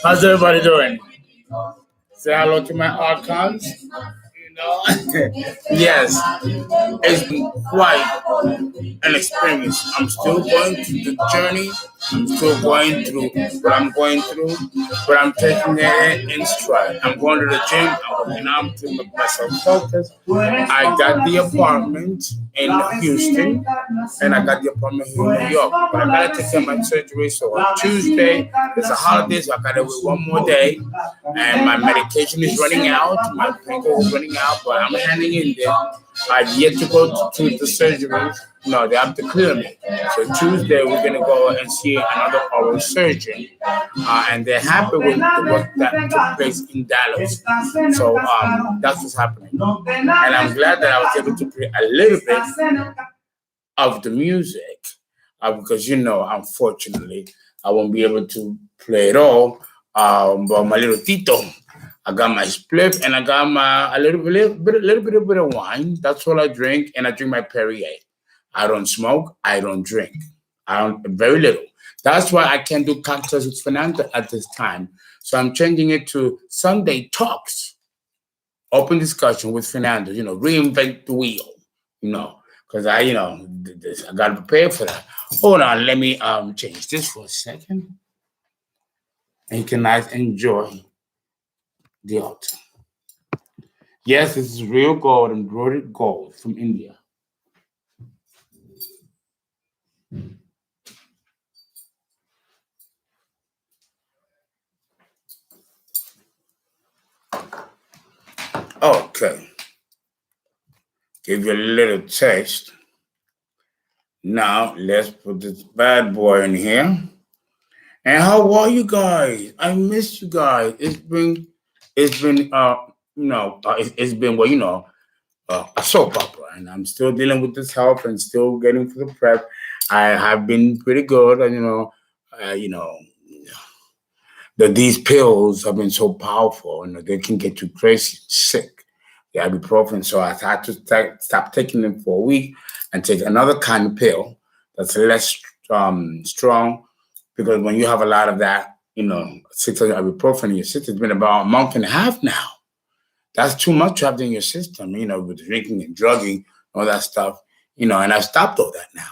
How's everybody doing? Say hello to my archons. Yes, it's been quite an experience. I'm still going through the journey. I'm still going through what I'm going through, but I'm taking it in stride. I'm going to the gym. I'm working out to make myself focus. I got the apartment in Houston, and I got the apartment here in New York. But I gotta take care of my surgery. So on Tuesday, there's a holiday, so I gotta wait one more day. And my medication is running out. My painkiller is running out, but I'm hanging in there. I've yet to go to the surgery. No, they have to clear me. So Tuesday we're gonna go and see another oral surgeon, and they're happy with the work that took place in Dallas. So that's what's happening, and I'm glad that I was able to play a little bit of the music, because unfortunately, I won't be able to play it all. But my little Tito, I got my spliff and I got a little bit of wine. That's all I drink, and I drink my Perrier. I don't smoke. I don't drink. Very little. That's why I can't do cocktails with Fernando at this time. So I'm changing it to Sunday talks, open discussion with Fernando. Reinvent the wheel. Because I got to prepare for that. Hold on, let me change this for a second, and you can nice enjoy the altar. Yes, this is real gold, embroidered gold from India. Okay. Give you a little taste. Now, let's put this bad boy in here. And how are you guys? I miss you guys. It's been a soap opera, and I'm still dealing with this health and still getting for the prep. I have been pretty good, and these pills have been so powerful, they can get you crazy, sick. The ibuprofen, so I had to stop taking them for a week and take another kind of pill that's less strong, because when you have a lot of that, 600 ibuprofen in your system, it's been about a month and a half now. That's too much to have in your system, with drinking and drugging, all that stuff, and I stopped all that now.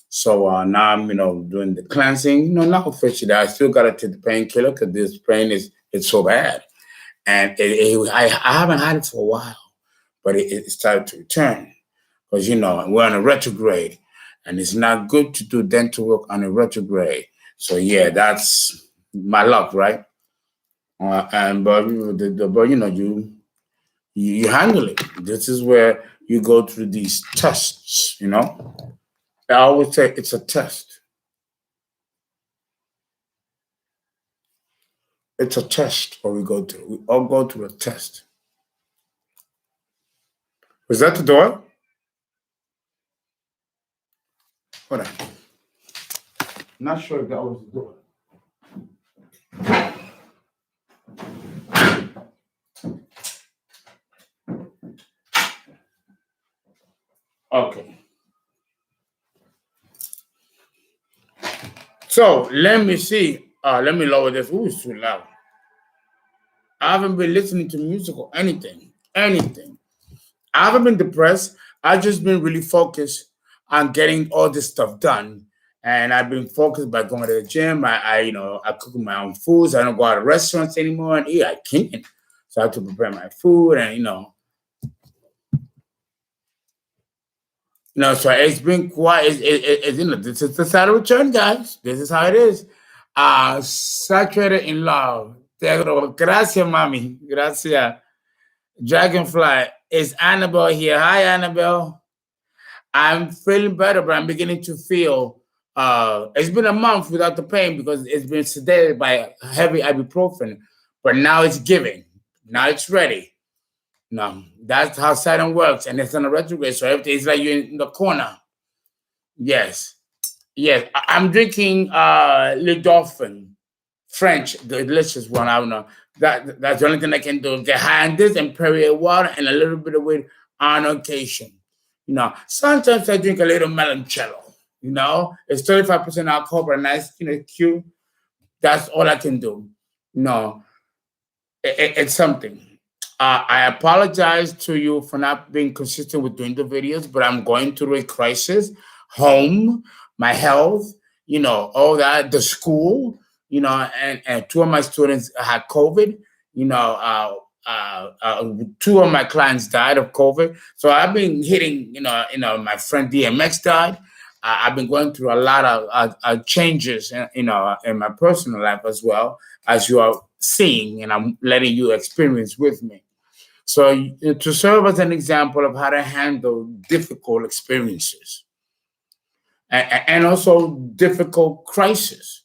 So now I'm, doing the cleansing, not officially. I still got to take the painkiller because this pain it's so bad. And I haven't had it for a while, but it started to return because, we're on a retrograde, and it's not good to do dental work on a retrograde. So, yeah, that's my luck, right? But you handle it. This is where you go through these tests, I always say it's a test. It's a test what we go through. We all go through a test. Was that the door? Hold on. Not sure if that was the door. Okay. So let me see. Let me lower this. Ooh, it's too loud. I haven't been listening to music or anything. Anything. I haven't been depressed. I've just been really focused on getting all this stuff done. And I've been focused by going to the gym. I cook my own foods. I don't go out to restaurants anymore and eat. I can't. So I have to prepare my food, and so it's been quite. This is the Saturn return, guys. This is how it is. Saturated in love. Gracias, mami. Gracias. Dragonfly. Is Annabelle here? Hi, Annabelle. I'm feeling better, but I'm beginning to feel. It's been a month without the pain because it's been sedated by heavy ibuprofen, but now it's giving. Now it's ready. No, that's how Saturn works, and it's on a retrograde, so everything is like you're in the corner. Yes. I'm drinking Le Dauphin, French, the delicious one. I don't know. That's the only thing I can do. Get high on this and Perrier water and a little bit of weed on occasion. Sometimes I drink a little limoncello. It's 35% alcohol, but a nice, cue. That's all I can do. No, it's something. I apologize to you for not being consistent with doing the videos, but I'm going through a crisis. Home, my health, all that, the school, and two of my students had COVID. You know, two of my clients died of COVID. So I've been hitting, my friend DMX died. I've been going through a lot of changes, in my personal life as well, as you are seeing, and I'm letting you experience with me. So to serve as an example of how to handle difficult experiences and also difficult crises.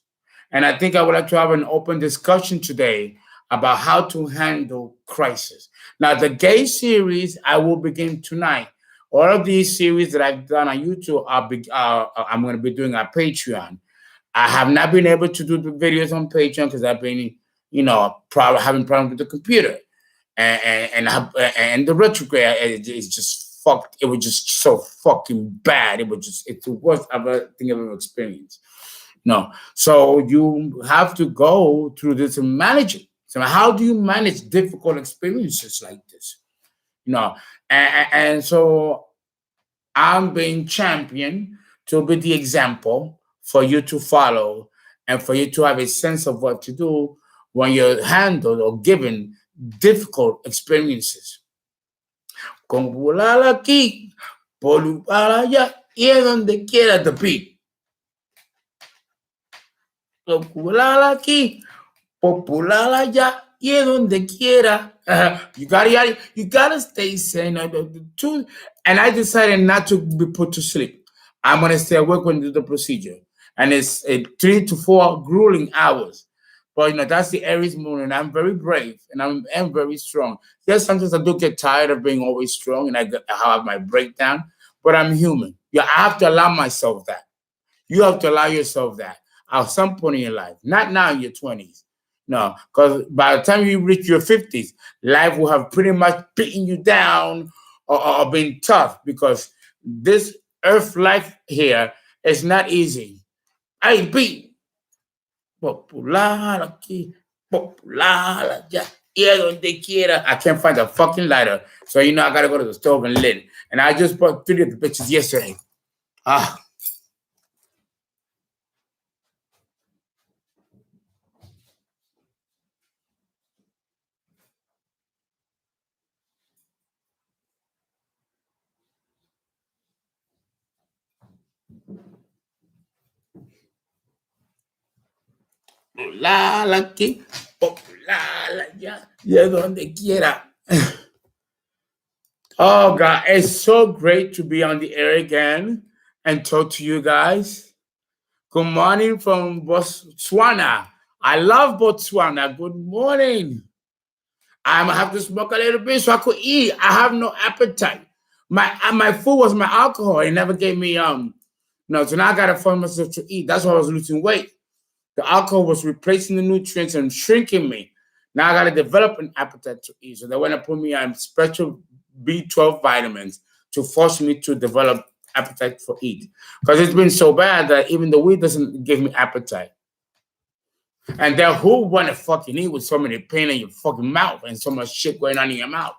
And I think I would like to have an open discussion today about how to handle crisis. Now, the gay series I will begin tonight. All of these series that I've done on YouTube, I'm going to be doing on Patreon. I have not been able to do the videos on Patreon because I've been, having problems with the computer, and the retrograde is just fucked. It was just so fucking bad. It's the worst thing I've ever experienced. No, so you have to go through this and manage it. So how do you manage difficult experiences like this? And so I'm being championed to be the example for you to follow and for you to have a sense of what to do when you're handled or given difficult experiences. Con volar aquí, por para allá y es donde quiera te pi. Con volar aquí, popular allá y es donde quiera. You gotta stay sane. And I decided not to be put to sleep. I'm gonna stay awake when I do the procedure, and it's 3 to 4 grueling hours. But that's the Aries moon, and I'm very brave, and I'm very strong. Yes, sometimes I do get tired of being always strong, and I have my breakdown. But I'm human. Yeah, I have to allow myself that. You have to allow yourself that at some point in your life, not now in your 20s. No, because by the time you reach your 50s, life will have pretty much beaten you down, or been tough, because this earth life here is not easy. I beat popular aquí, popular allá, y donde quiera. I can't find a fucking lighter. So I gotta go to the stove and lit. And I just bought 3 of the bitches yesterday. Ah. Popular aquí, popular allá, y donde quiera. Oh God, it's so great to be on the air again and talk to you guys. Good morning from Botswana. I love Botswana. Good morning. I'm gonna have to smoke a little bit so I could eat. I have no appetite. My food was my alcohol. It never gave me no. So now I gotta force myself to eat. That's why I was losing weight. The alcohol was replacing the nutrients and shrinking me. Now I got to develop an appetite to eat. So they want to put me on special B12 vitamins to force me to develop appetite for eat. Because it's been so bad that even the weed doesn't give me appetite. And then who want to fucking eat with so many pain in your fucking mouth and so much shit going on in your mouth?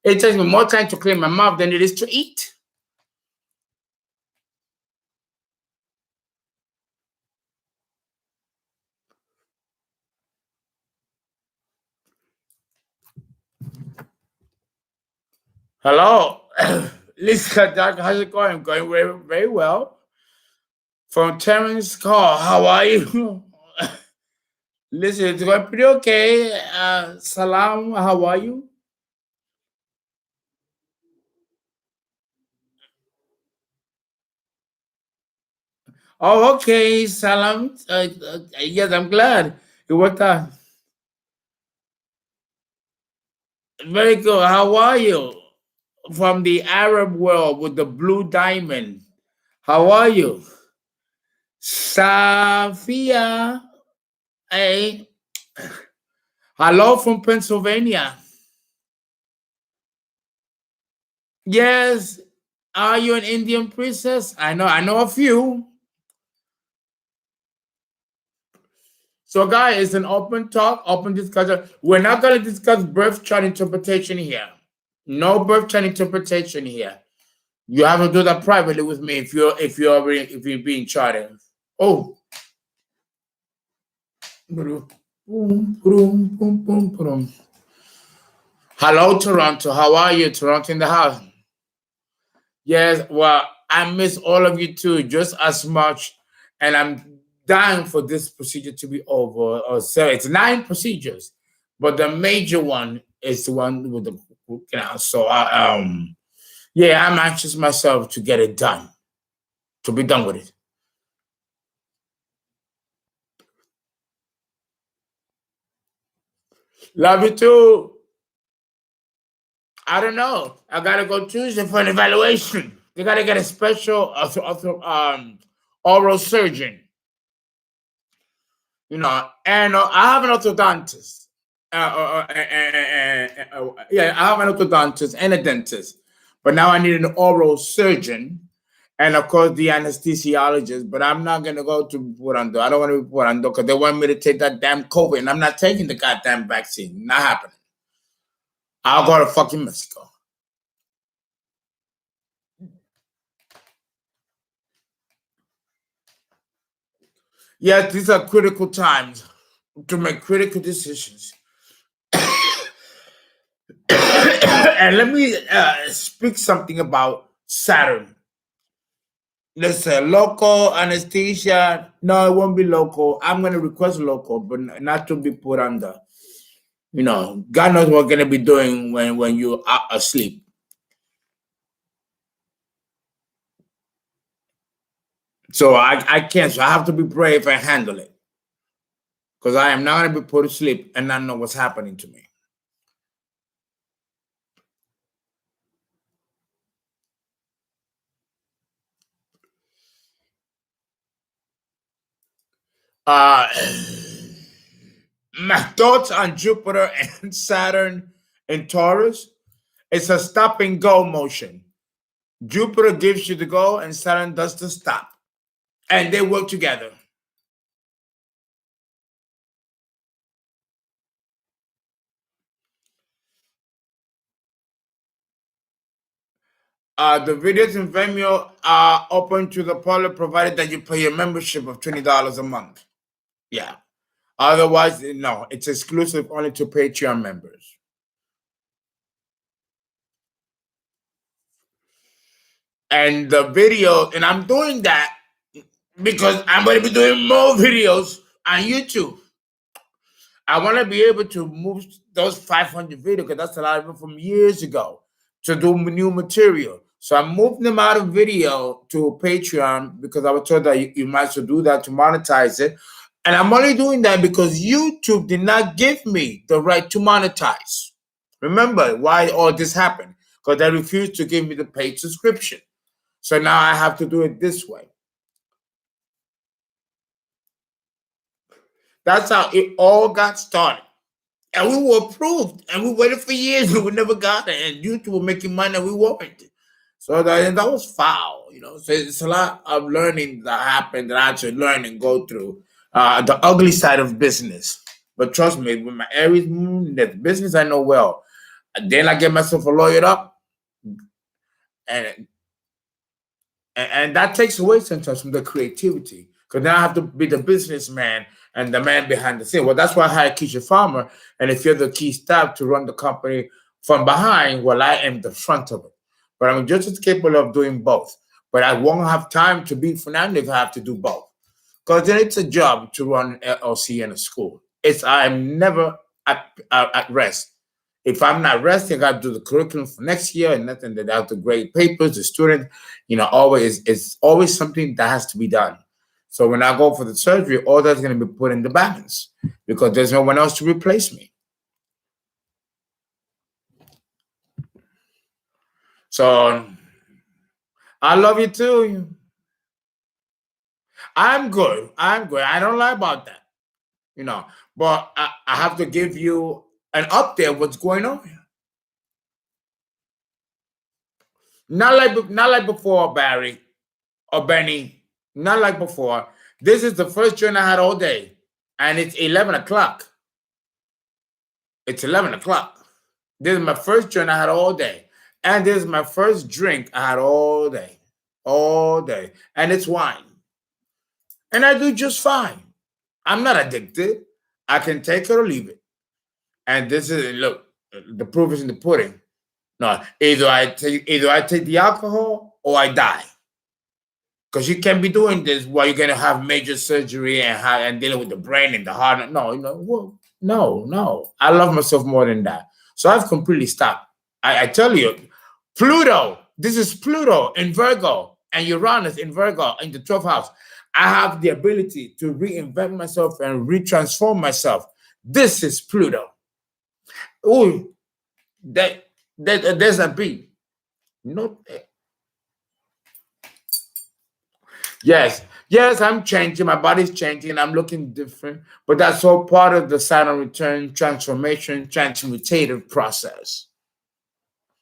It takes me more time to clean my mouth than it is to eat. Hello. Lisa, Doc, how's it going? Going very, very well. From Terrence Call, how are you? Listen, it's going pretty okay. Salam, how are you? Oh, okay, Salam. Yes, I'm glad it worked out. Very good. How are you? From the Arab world with the blue diamond. How are you? Safia. Hey. Hello from Pennsylvania. Yes. Are you an Indian princess? I know a few. So, guys, it's an open talk, open discussion. We're not going to discuss birth chart interpretation here. No birth chart interpretation here. You have to do that privately with me if you're being charted. Oh, boom, boom, boom, boom, boom. Hello, Toronto. How are you, Toronto in the house? Yes, well, I miss all of you too, just as much. And I'm dying for this procedure to be over. So it's 9 procedures, but the major one is the one with the root canal. So yeah, I'm anxious myself to get it done, to be done with it. Love you too. I don't know. I gotta go Tuesday for an evaluation. They gotta get a special oral surgeon. And I have an orthodontist. Yeah, I have an orthodontist and a dentist, but now I need an oral surgeon, and of course the anesthesiologist. But I'm not gonna go to Prudhomme. I don't want to be Prudhomme because they want me to take that damn COVID, and I'm not taking the goddamn vaccine. Not happening. I'll go to fucking Mexico. Yes, these are critical times to make critical decisions. And let me speak something about Saturn. Listen, local anesthesia. No, it won't be local. I'm going to request local, but not to be put under. God knows what we're going to be doing when you are asleep. So I can't. So I have to be brave and handle it. Because I am not going to be put to sleep and not know what's happening to me. Uh, my thoughts on Jupiter and Saturn in Taurus. It's a stop and go motion. Jupiter gives you the go and Saturn does the stop. And they work together. The videos in Vimeo are open to the public provided that you pay a membership of $20 a month. Yeah. Otherwise, no, it's exclusive only to Patreon members. And the video, and I'm doing that because I'm going to be doing more videos on YouTube. I want to be able to move those 500 videos because that's a lot of them from years ago to do new material. So I'm moving them out of video to Patreon because I was told that you might as well do that to monetize it. And I'm only doing that because YouTube did not give me the right to monetize. Remember why all this happened? Because they refused to give me the paid subscription. So now I have to do it this way. That's how it all got started. And we were approved, and we waited for years, and we never got it. And YouTube were making money, and we weren't. So that was foul. So it's a lot of learning that happened that I had to learn and go through the ugly side of business. But trust me, with my Aries moon, that business I know well. And then I get myself a lawyered up, and and that takes away sometimes from the creativity because now I have to be the businessman and the man behind the scene. Well, that's why I hired Keisha Farmer. And if you're the key staff to run the company from behind, well, I am the front of it. But I'm just as capable of doing both. But I won't have time to be Fernando if I have to do both. Because then it's a job to run an LLC in a school. I'm never at rest. If I'm not resting, I got to do the curriculum for next year and nothing that I have to grade papers, the student, always it's always something that has to be done. So when I go for the surgery, all that's going to be put in the balance because there's no one else to replace me. So I love you too. I'm good. I'm good. I don't lie about that. But I have to give you an update of what's going on. Not like before, Barry or Benny. Not like before. This is the first joint I had all day, and it's 11 o'clock. It's 11 o'clock. This is my first joint I had all day, and this is my first drink I had all day, and it's wine, and I do just fine. I'm not addicted. I can take it or leave it, and this is look. The proof is in the pudding. No, either I take the alcohol or I die. Because you can't be doing this while you're gonna have major surgery and dealing with the brain and the heart. No, well, no. I love myself more than that. So I've completely stopped. I tell you, Pluto. This is Pluto in Virgo and Uranus in Virgo in the 12th house. I have the ability to reinvent myself and retransform myself. This is Pluto. Ooh, there's a B. No, yes, I'm changing. My body's changing. I'm looking different, but that's all part of the Saturn return transformation, transmutative process.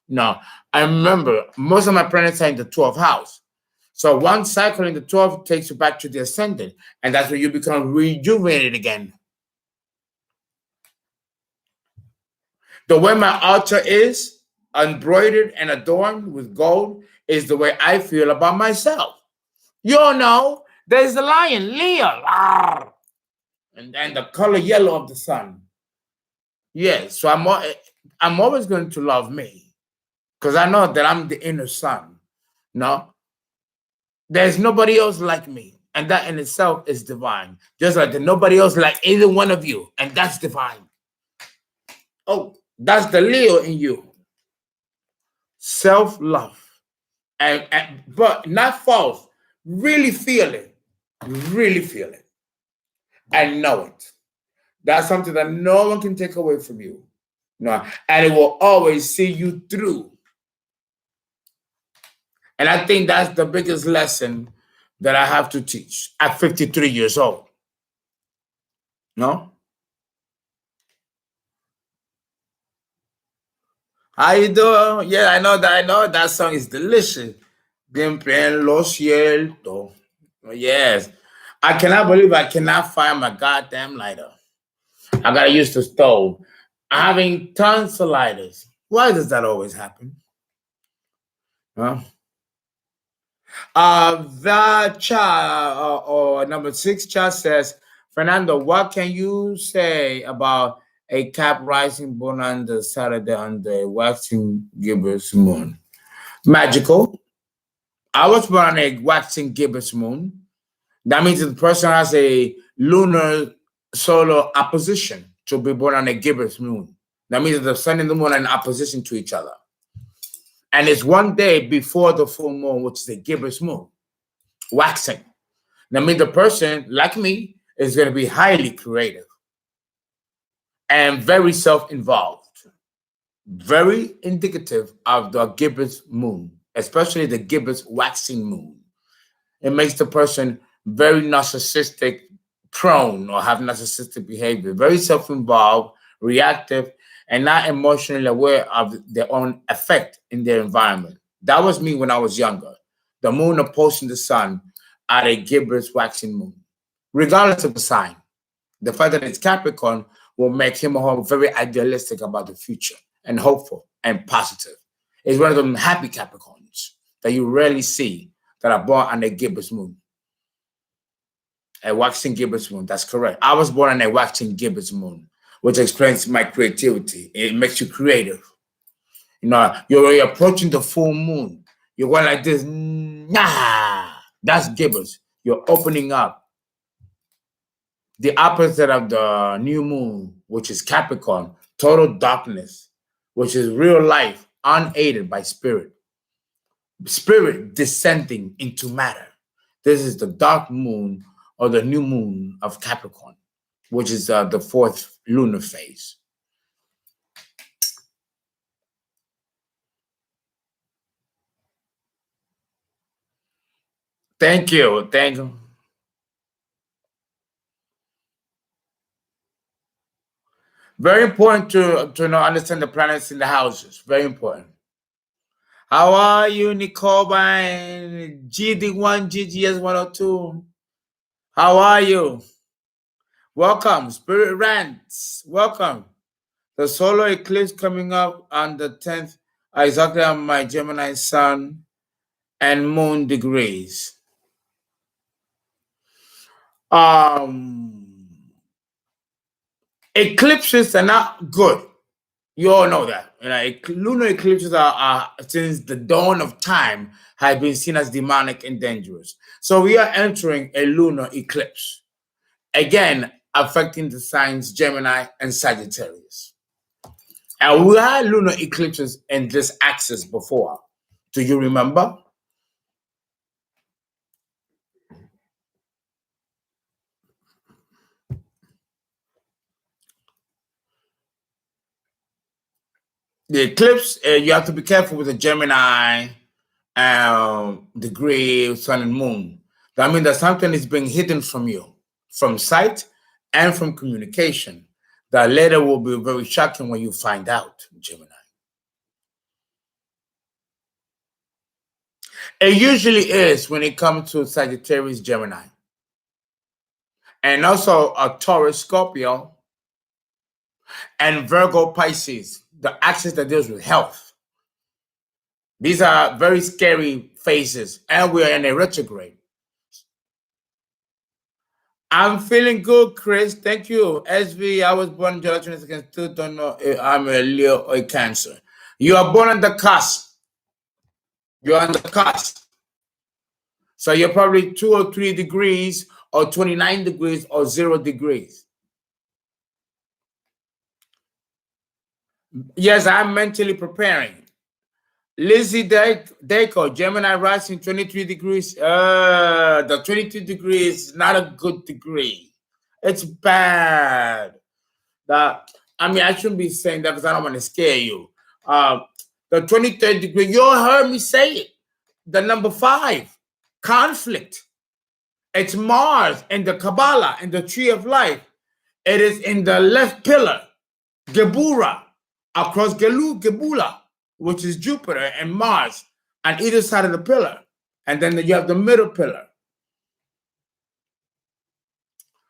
No, I remember most of my planets are in the 12th house. So one cycle in the 12th takes you back to the ascendant, and that's when you become rejuvenated again. The way my altar is, embroidered and adorned with gold, is the way I feel about myself. You all know there's the lion, Leo, and the color yellow of the sun. Yes, so I'm always going to love me because I know that I'm the inner sun. No, there's nobody else like me, and that in itself is divine. Just like there's nobody else like either one of you, and that's divine. Oh, that's the Leo in you, self love, and but not false. Really feel it, and know it. That's something that no one can take away from you. No, and it will always see you through. And I think that's the biggest lesson that I have to teach at 53 years old. No? How you doing? Yeah, I know that song is delicious. Siempre en lo cierto. Yes. I cannot believe I cannot find my goddamn lighter. I gotta use the stove. I'm having tons of lighters. Why does that always happen? Huh? The chat or number 6 chat says, Fernando, what can you say about a cap rising born on the Saturday on the waxing gibbous moon? Magical. I was born on a waxing gibbous moon. That means that the person has a lunar solar opposition to be born on a gibbous moon. That means that the sun and the moon are in opposition to each other. And it's one day before the full moon, which is a gibbous moon, waxing. That means the person, like me, is going to be highly creative and very self-involved. Very indicative of the gibbous moon, especially the gibbous waxing moon. It makes the person very narcissistic prone or have narcissistic behavior, very self-involved, reactive, and not emotionally aware of their own effect in their environment. That was me when I was younger. The moon opposing the sun at a gibbous waxing moon, regardless of the sign. The fact that it's Capricorn will make him or her very idealistic about the future and hopeful and positive. It's one of them happy Capricorns that you rarely see that are born on a gibbous moon. A waxing gibbous moon, that's correct. I was born on a waxing gibbous moon, which explains my creativity. It makes you creative. You're approaching the full moon. You're going like this. Nah, that's gibbous. You're opening up. The opposite of the new moon, which is Capricorn, total darkness, which is real life, unaided by spirit. Spirit descending into matter. This is the dark moon or the new moon of Capricorn, which is the fourth lunar phase. Thank you. Thank you. Very important to understand the planets in the houses. Very important. How are you, Nicole and GD1, GGS102? How are you? Welcome, Spirit Rants. Welcome. The solar eclipse coming up on the 10th, exactly on my Gemini sun and moon degrees. Eclipses are not good. You all know that. Lunar eclipses are since the dawn of time have been seen as demonic and dangerous. So we are entering a lunar eclipse, again affecting the signs Gemini and Sagittarius. And we had lunar eclipses in this axis before. Do you remember? The eclipse, you have to be careful with the Gemini degree, sun and moon. That means that something is being hidden from you, from sight and from communication. That later will be very shocking when you find out, Gemini. It usually is when it comes to Sagittarius, Gemini. And also a Taurus, Scorpio, and Virgo, Pisces, the axis that deals with health. These are very scary phases, and we're in a retrograde. I'm feeling good, Chris. Thank you. SV, I was born July 22nd. Still don't know if I'm a Leo or a Cancer. You are born on the cusp. You're on the cusp. So you're probably 2 or 3 degrees or 29 degrees or 0 degrees. Yes, I'm mentally preparing. Lizzie Deco, Gemini rising 23 degrees. The 22 degrees is not a good degree. It's bad. I shouldn't be saying that because I don't want to scare you. The 23rd degree, you all heard me say it. The number 5, conflict. It's Mars in the Kabbalah, in the tree of life. It is in the left pillar, Gebura, across Gebula, which is Jupiter and Mars on either side of the pillar. And then you have the middle pillar.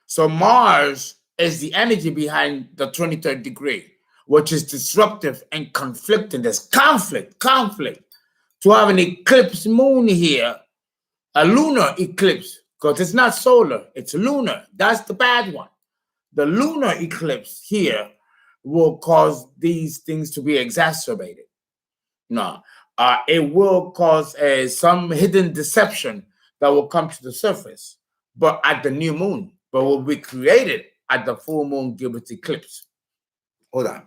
So Mars is the energy behind the 23rd degree, which is disruptive and conflicting. There's conflict. To have an eclipse moon here, a lunar eclipse, because it's not solar, it's lunar. That's the bad one. The lunar eclipse here will cause these things to be exacerbated. No, it will cause some hidden deception that will come to the surface, but at the new moon, but will be created at the full moon Gilbert eclipse. Hold on.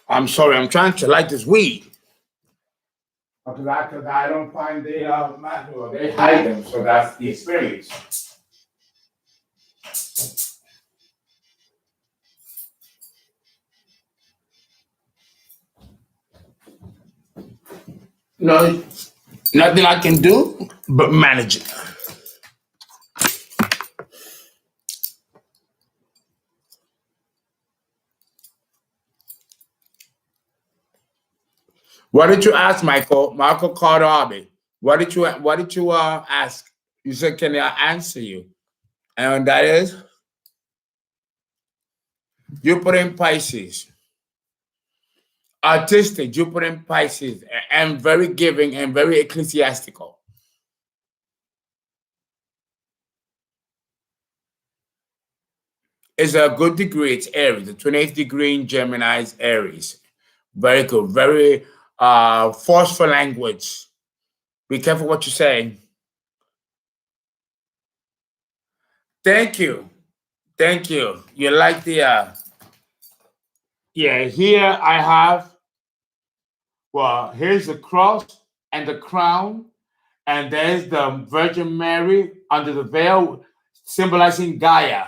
I'm sorry, I'm trying to light this weed. Because I don't find they manual, they hide them, so that's the experience. No, nothing I can do but manage it. What did you ask, Michael? Michael Carter. What did you ask? You said, "Can I answer you?" And that is, Jupiter in Pisces, artistic. Jupiter in Pisces, and very giving and very ecclesiastical. It's a good degree. It's Aries. The 28th degree in Gemini is Aries. Very good. Very forceful language. Be careful what you say. Thank you. Thank you. You like the yeah, here I have, here's the cross and the crown, and there's the Virgin Mary under the veil, symbolizing Gaia.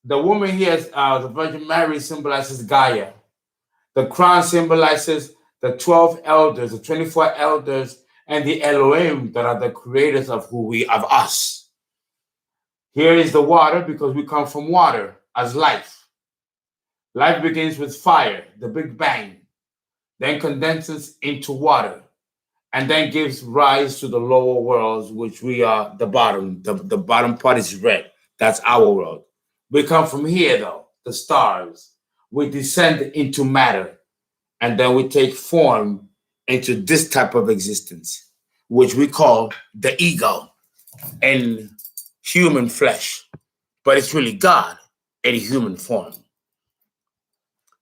The woman here, the Virgin Mary, symbolizes Gaia. The crown symbolizes the 12 elders, the 24 elders, and the Elohim that are the creators of of us. Here is the water because we come from water as life. Life begins with fire, the Big Bang, then condenses into water, and then gives rise to the lower worlds, which we are the bottom. The bottom part is red. That's our world. We come from here, though, the stars. We descend into matter, and then we take form into this type of existence, which we call the ego in human flesh. But it's really God in human form.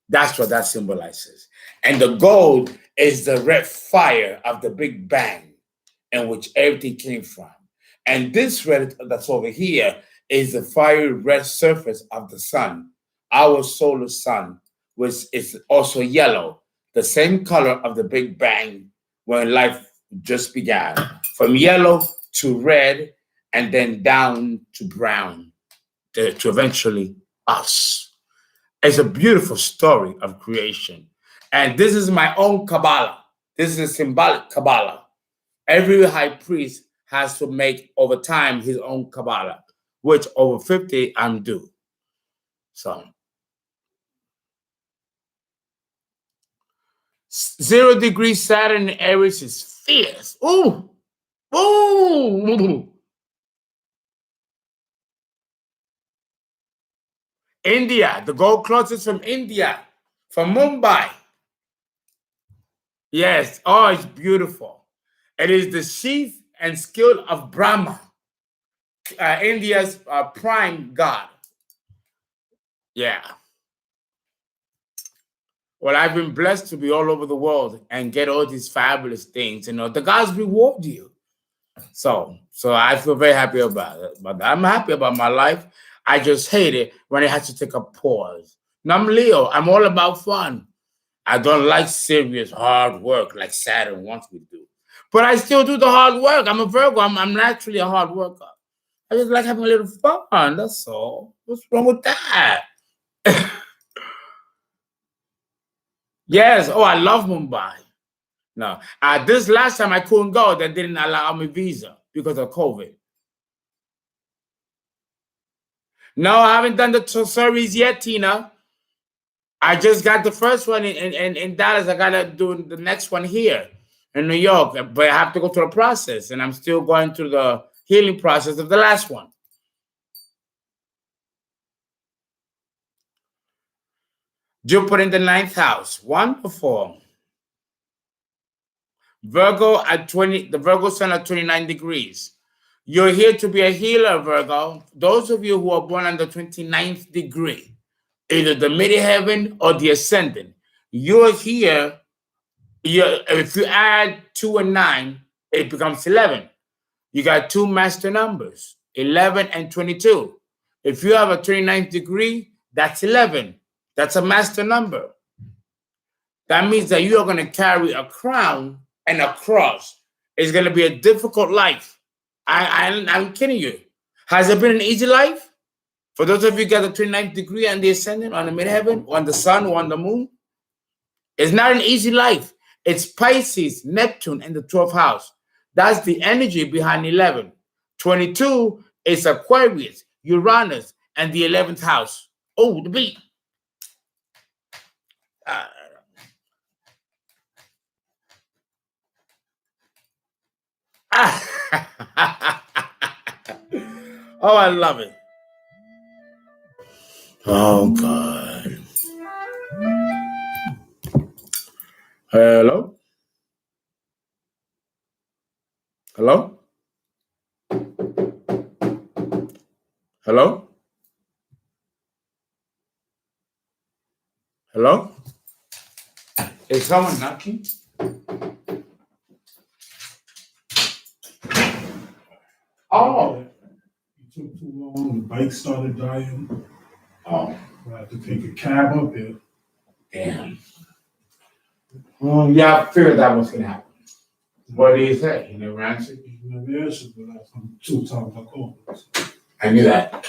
That's what that symbolizes. And the gold is the red fire of the Big Bang in which everything came from. And this red that's over here is the fiery red surface of the sun, our solar sun, which is also yellow, the same color of the Big Bang when life just began, from yellow to red and then down to brown, to eventually us. It's a beautiful story of creation. And this is my own Kabbalah. This is a symbolic Kabbalah. Every high priest has to make over time his own Kabbalah, which over 50 I'm due. So 0 degree Saturn in Aries is fierce. Ooh. Ooh. India, the gold cloth is from India, from Mumbai. Yes, oh, it's beautiful. It is the sheath and skill of Brahma, India's prime god. Yeah. Well, I've been blessed to be all over the world and get all these fabulous things. You know, the gods reward you. So I feel very happy about it. But I'm happy about my life. I just hate it when it has to take a pause. Now, I'm Leo. I'm all about fun. I don't like serious, hard work like Saturn wants me to do. But I still do the hard work. I'm a Virgo. I'm naturally a hard worker. I just like having a little fun. That's all. What's wrong with that? Yes. Oh, I love Mumbai. No. This last time I couldn't go. They didn't allow me visa because of COVID. No, I haven't done the surveys yet, Tina. I just got the first one in Dallas. I got to do the next one here in New York. But I have to go through the process. And I'm still going through the healing process of the last one. Jupiter in the 9th house. Wonderful. Virgo at 20, the Virgo sun at 29 degrees. You're here to be a healer, Virgo. Those of you who are born on the 29th degree, either the midheaven or the ascendant, you're here. If you add 2 and 9, it becomes 11. You got two master numbers, 11 and 22. If you have a 29th degree, that's 11. That's a master number. That means that you are going to carry a crown and a cross. It's going to be a difficult life. I'm kidding you. Has it been an easy life? For those of you who got the 29th degree and the ascendant on the midheaven, on the sun, or on the moon, it's not an easy life. It's Pisces, Neptune, and the 12th house. That's the energy behind 11. 22 is Aquarius, Uranus, and the 11th house. Oh, the beat. Oh, I love it. Oh, God. Hello? Hello? Hello? Hello? Is someone knocking? Oh. It took too long. The bike started dying. Oh. I had to take a cab up there. Damn. Yeah, I figured that was going to happen. What do you say? He never answered? He never answered, but I'm 2 times I called him. I knew that.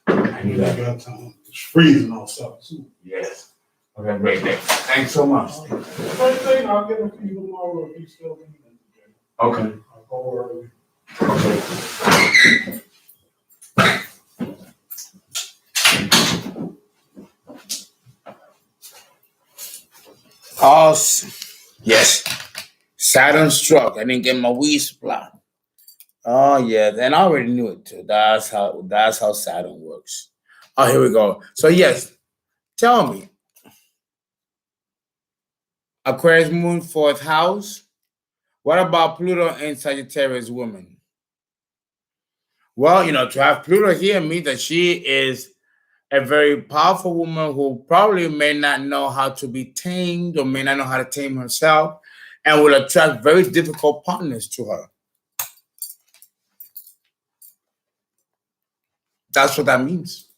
I knew that. Got time. It's freezing outside, too. Yes. Okay, great day. Thanks so much. Same thing, I'll get him for you tomorrow if he's still in there. Okay. I'll go early. Oh, yes. Saturn struck. I didn't get my weed supply. Oh yeah, and I already knew it too. That's how Saturn works. Oh, here we go. So yes, tell me, Aquarius moon, 4th house. What about Pluto and Sagittarius woman? Well, to have Pluto here means that she is a very powerful woman who probably may not know how to be tamed or may not know how to tame herself and will attract very difficult partners to her. That's what that means.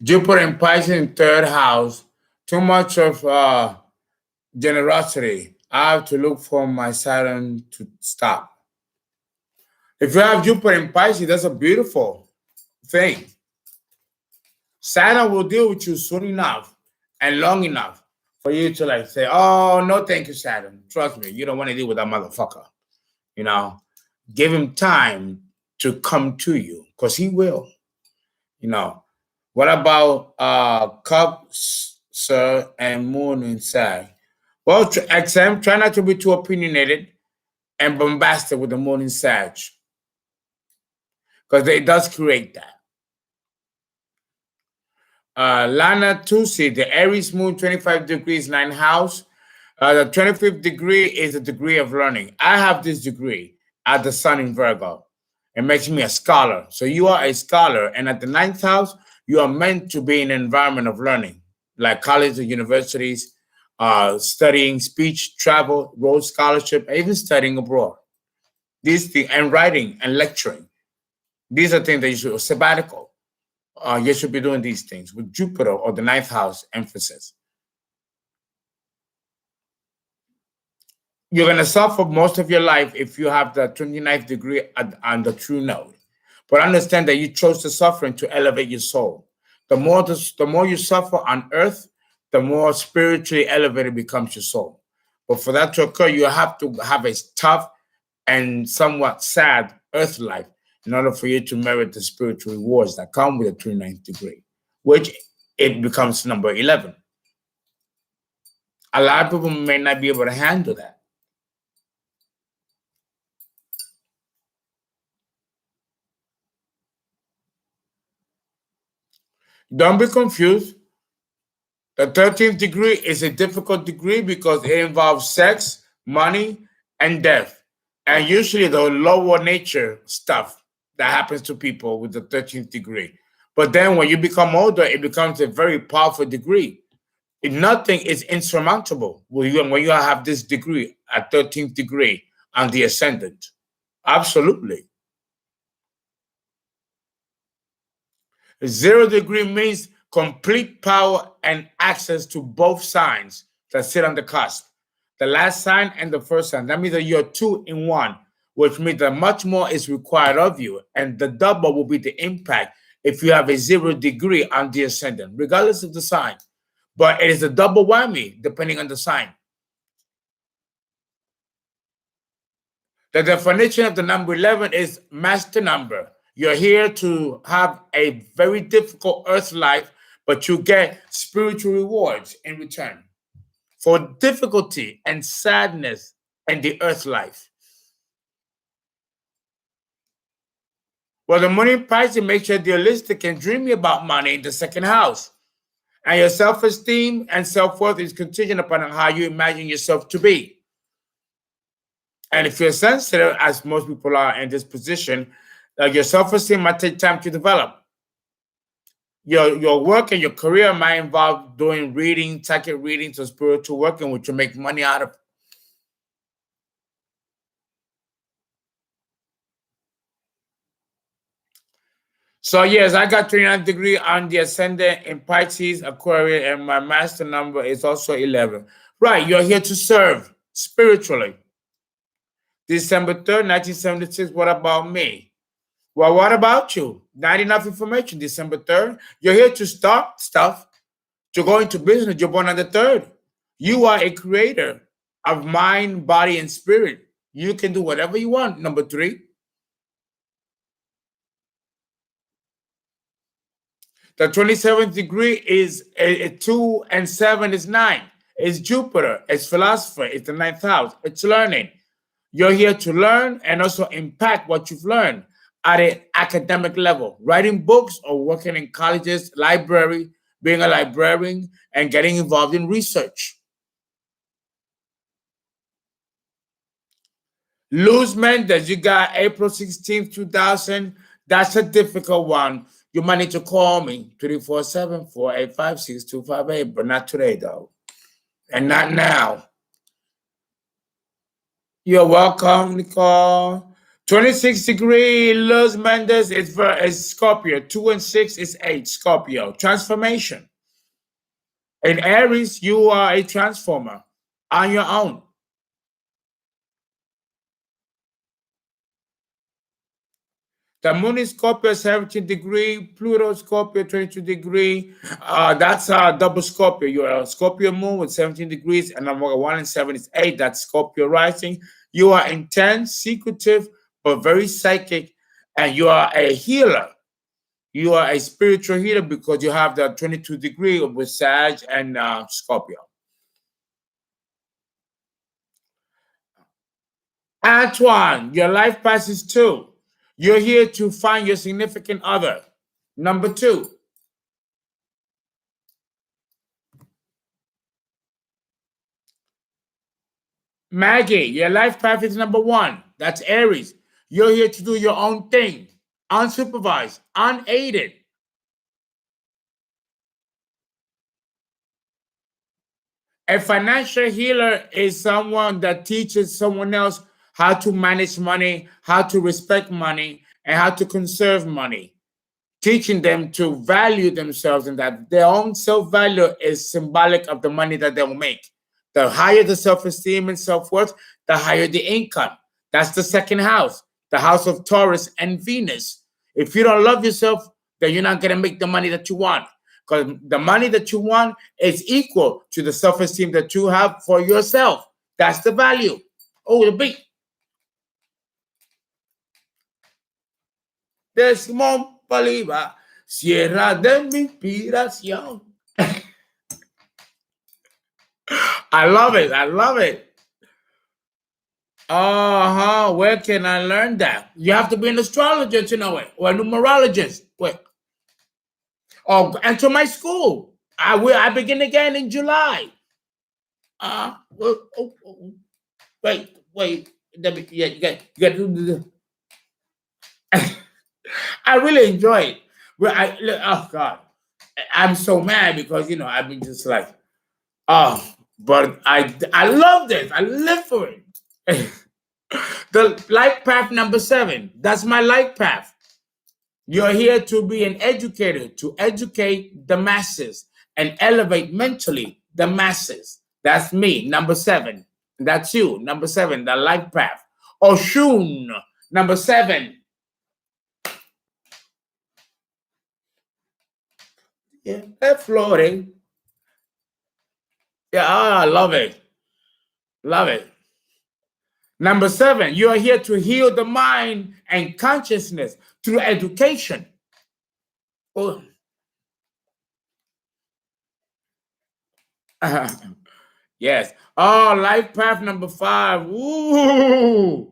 Jupiter in Pisces in 3rd house. Too much of generosity. I have to look for my Saturn to stop. If you have Jupiter in Pisces, that's a beautiful thing. Saturn will deal with you soon enough and long enough for you to say, oh, no, thank you, Saturn. Trust me, you don't want to deal with that motherfucker. Give him time to come to you because he will. What about Cancer and Moon in Sag? Well, XM, try not to be too opinionated and bombastic with the Moon in Sag because it does create that. Lana Tusi, the Aries Moon, 25 degrees, 9th house. The 25th degree is a degree of learning. I have this degree at the Sun in Virgo. It makes me a scholar. So you are a scholar. And at the 9th house, you are meant to be in an environment of learning, like colleges or universities, studying speech, travel, Rhodes Scholarship, even studying abroad. These things, and writing and lecturing. These are things that you should, sabbatical. You should be doing these things with Jupiter or the 9th house emphasis. You're going to suffer most of your life if you have the 29th degree on the true node. But understand that you chose the suffering to elevate your soul. The more you suffer on earth, the more spiritually elevated becomes your soul. But for that to occur, you have to have a tough and somewhat sad earth life in order for you to merit the spiritual rewards that come with the 29th degree, which it becomes number 11. A lot of people may not be able to handle that. Don't be confused. The 13th degree is a difficult degree because it involves sex, money, and death. And usually the lower nature stuff that happens to people with the 13th degree. But then when you become older, it becomes a very powerful degree. Nothing is insurmountable when you have this degree at 13th degree on the ascendant. Absolutely. 0 degree means complete power and access to both signs that sit on the cusp. The last sign and the first sign. That means that you're 2 in 1, which means that much more is required of you. And the double will be the impact if you have a 0 degree on the ascendant, regardless of the sign. But it is a double whammy depending on the sign. The definition of the number 11 is master number. You're here to have a very difficult earth life, but you get spiritual rewards in return for difficulty and sadness in the earth life. Well, the money Pisces makes you idealistic and dreamy about money in the 2nd house. And your self-esteem and self-worth is contingent upon how you imagine yourself to be. And if you're sensitive, as most people are in this position, your self-esteem might take time to develop. Your work and your career might involve doing reading, psychic readings, or spiritual work, in which you make money out of. So yes, I got 29 degree on the ascendant in Pisces, Aquarius, and my master number is also 11. Right, you're here to serve spiritually. December 3rd, 1976, what about me? Well, what about you? Not enough information. December 3rd, you're here to start stuff, to go into business. You're born on the 3rd. You are a creator of mind, body, and spirit. You can do whatever you want. Number 3. The 27th degree is 2 and 7 is 9. It's Jupiter. It's philosopher. It's the 9th house. It's learning. You're here to learn and also impact what you've learned at an academic level, writing books or working in colleges, library, being a librarian, and getting involved in research. Luz Mendez, you got April 16th, 2000. That's a difficult one. You might need to call me, 347-485-6258, but not today, though. And not now. You're welcome, Nicole. 26 degree, Luz Mendez is Scorpio. 2 and 6 is 8, Scorpio. Transformation. In Aries, you are a transformer on your own. The moon is Scorpio, 17 degree. Pluto, Scorpio, 22 degree. That's a double Scorpio. You're a Scorpio moon with 17 degrees, and number 1 and 7 is 8. That's Scorpio rising. You are intense, secretive, but very psychic, and you are a healer. You are a spiritual healer because you have the 22 degree with Sag and Scorpio. Antoine, your life passes 2. You're here to find your significant other. Number 2. Maggie, your life path is number 1. That's Aries. You're here to do your own thing, unsupervised, unaided. A financial healer is someone that teaches someone else how to manage money, how to respect money, and how to conserve money. Teaching them to value themselves and that their own self-value is symbolic of the money that they'll make. The higher the self-esteem and self-worth, the higher the income. That's the 2nd house, the house of Taurus and Venus. If you don't love yourself, then you're not going to make the money that you want. Because the money that you want is equal to the self-esteem that you have for yourself. That's the value. Oh, the beat. Desmond Bolivar, Sierra de mi inspiración. I love it. I love it. Where can I learn that? You have to be an astrologer to know it, or a numerologist. Wait. Oh, enter my school. I begin again in July. Wait. Yeah, you got to do the. I really enjoy it. Well, oh God, I'm so mad because I've been just like, but I love this. I live for it. The life path number 7. That's my life path. You're here to be an educator, to educate the masses and elevate mentally the masses. That's me, number 7. That's you, number 7, the life path. Oshun, number 7. Yeah, floating. Yeah, I love it. Love it. Number 7, you are here to heal the mind and consciousness through education. Oh. Yes. Oh, life path number 5. Ooh.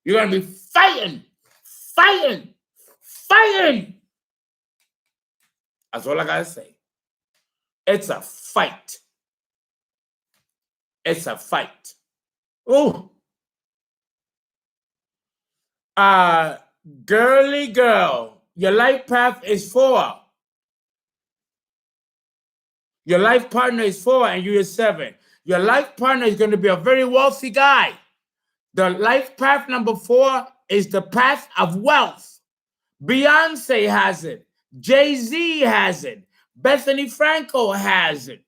You're going to be fighting. That's all I got to say. It's a fight. It's a fight. Ooh. Girly girl, your life path is 4. Your life partner is 4 and you're 7. Your life partner is going to be a very wealthy guy. The life path number 4 is the path of wealth. Beyonce has it. Jay-Z has it. Bethany Frankel has it.